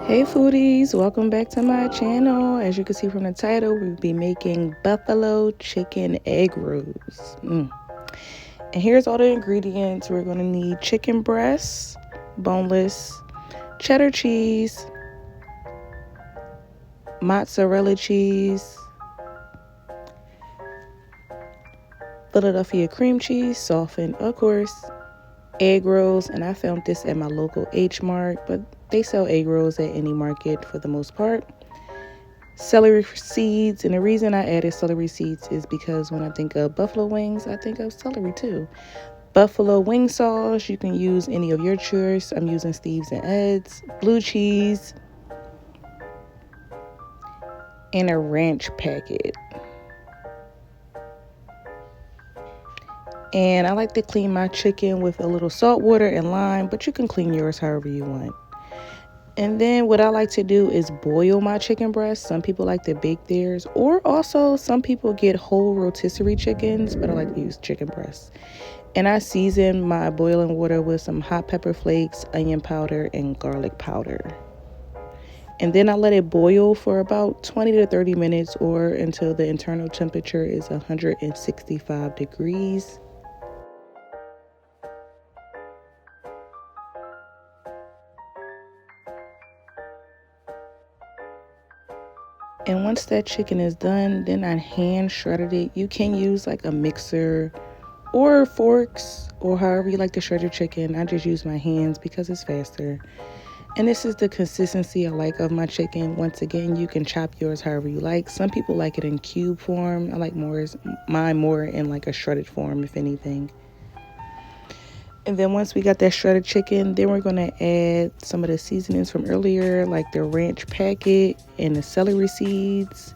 Hey foodies, welcome back to my channel. As you can see from the title, we'll be making Buffalo Chicken Egg Rolls. And here's all the ingredients. We're going to need chicken breasts, boneless, cheddar cheese, mozzarella cheese, Philadelphia cream cheese, softened of course, egg rolls, and I found this at my local H Mart, but they sell egg rolls at any market for the most part. Celery seeds, and the reason I added celery seeds is because when I think of buffalo wings, I think of celery too. Buffalo wing sauce, you can use any of your choice. I'm using Steve's and Ed's. Blue cheese, and a ranch packet. And I like to clean my chicken with a little salt water and lime, but you can clean yours however you want. And then what I like to do is boil my chicken breast. Some people like to bake theirs, or also some people get whole rotisserie chickens, but I like to use chicken breasts. And I season my boiling water with some hot pepper flakes, onion powder, and garlic powder. And then I let it boil for about 20 to 30 minutes or until the internal temperature is 165 degrees. And once that chicken is done, then I hand shredded it. You can use like a mixer or forks or however you like to shred your chicken. I just use my hands because it's faster. And this is the consistency I like of my chicken. Once again, you can chop yours however you like. Some people like it in cube form. I like mine more in like a shredded form, if anything. And then once we got that shredded chicken, then we're going to add some of the seasonings from earlier, like the ranch packet and the celery seeds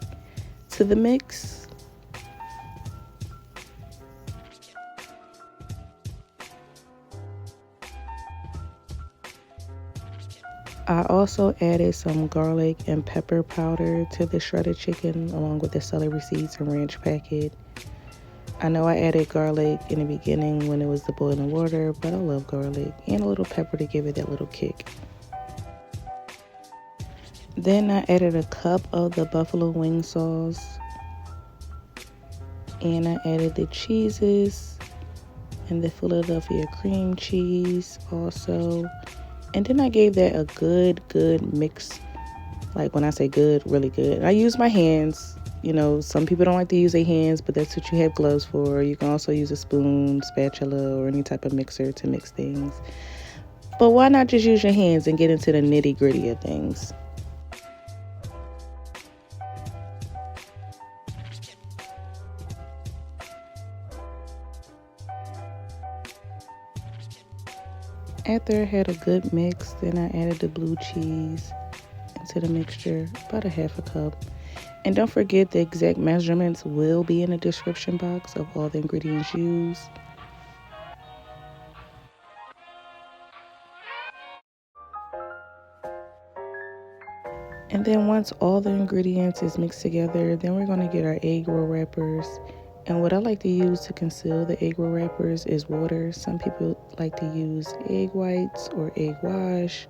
to the mix. I also added some garlic and pepper powder to the shredded chicken along with the celery seeds and ranch packet. I know I added garlic in the beginning when it was the boiling water, but I love garlic and a little pepper to give it that little kick. Then I added a cup of the buffalo wing sauce, and I added the cheeses and the Philadelphia cream cheese also. And then I gave that a good mix. Like when I say good, really good. I use my hands. You know, some people don't like to use their hands, but that's what you have gloves for. You can also use a spoon, spatula, or any type of mixer to mix things. But why not just use your hands and get into the nitty-gritty of things? After I had a good mix, then I added the blue cheese into the mixture, about a half a cup. And don't forget the exact measurements will be in the description box of all the ingredients used. And then once all the ingredients is mixed together, then we're going to get our egg roll wrappers. And what I like to use to conceal the egg roll wrappers is water. Some people like to use egg whites or egg wash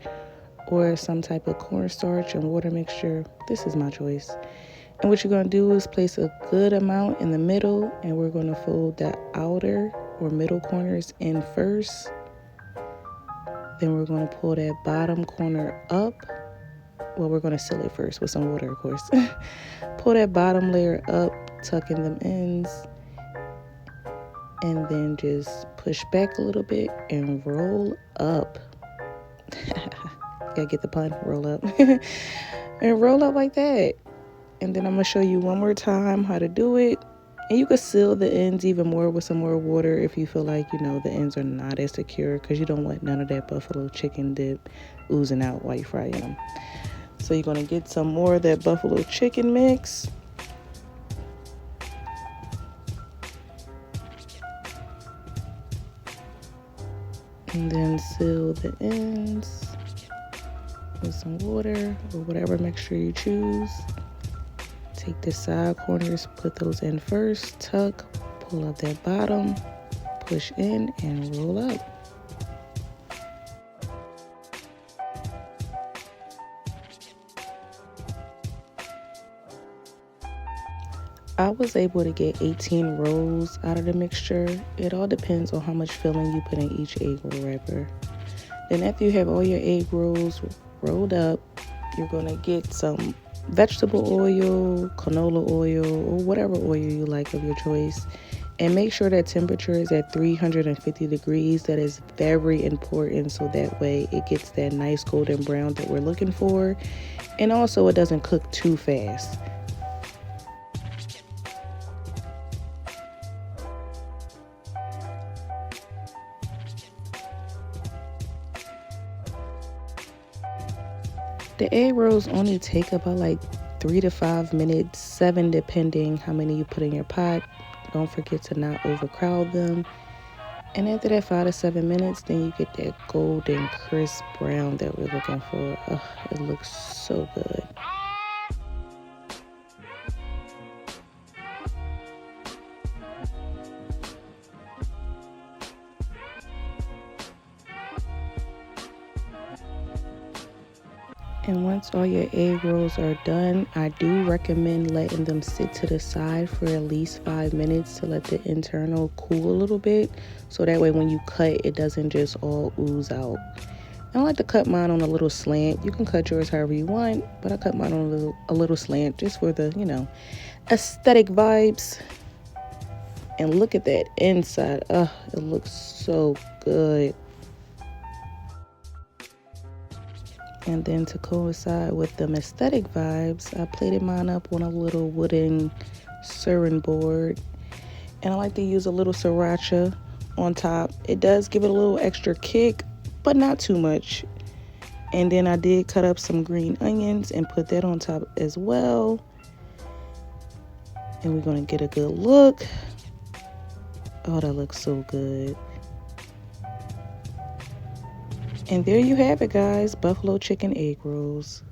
or some type of cornstarch and water mixture. This is my choice. And what you're going to do is place a good amount in the middle, and we're going to fold the outer or middle corners in first. Then we're going to pull that bottom corner up. Well, we're going to seal it first with some water, of course. Pull that bottom layer up, tuck in them ends, and then just push back a little bit and roll up. Gotta get the pun, roll up. And roll up like that. And then I'm going to show you one more time how to do it. And you can seal the ends even more with some more water if you feel like, the ends are not as secure, because you don't want none of that buffalo chicken dip oozing out while you're frying them. So you're going to get some more of that buffalo chicken mix. And then seal the ends with some water or whatever mixture you choose. Take the side corners, put those in first, tuck, pull up that bottom, push in, and roll up. I was able to get 18 rolls out of the mixture. It all depends on how much filling you put in each egg roll wrapper. Then after you have all your egg rolls rolled up, you're going to get some vegetable oil, canola oil, or whatever oil you like of your choice. And make sure that temperature is at 350 degrees. That is very important, so that way it gets that nice golden brown that we're looking for. And also it doesn't cook too fast. The egg rolls only take about like 3 to 5 minutes, 7 depending how many you put in your pot. Don't forget to not overcrowd them. And after that 5 to 7 minutes, then you get that golden crisp brown that we're looking for. Oh, it looks so good. And once all your egg rolls are done, I do recommend letting them sit to the side for at least 5 minutes to let the internal cool a little bit. So that way when you cut, it doesn't just all ooze out. And I like to cut mine on a little slant. You can cut yours however you want, but I cut mine on a little slant just for the, aesthetic vibes. And look at that inside. Oh, it looks so good. And then to coincide with them aesthetic vibes, I plated mine up on a little wooden serving board. And I like to use a little sriracha on top. It does give it a little extra kick, but not too much. And then I did cut up some green onions and put that on top as well. And we're going to get a good look. Oh, that looks so good. And there you have it, guys. Buffalo chicken egg rolls.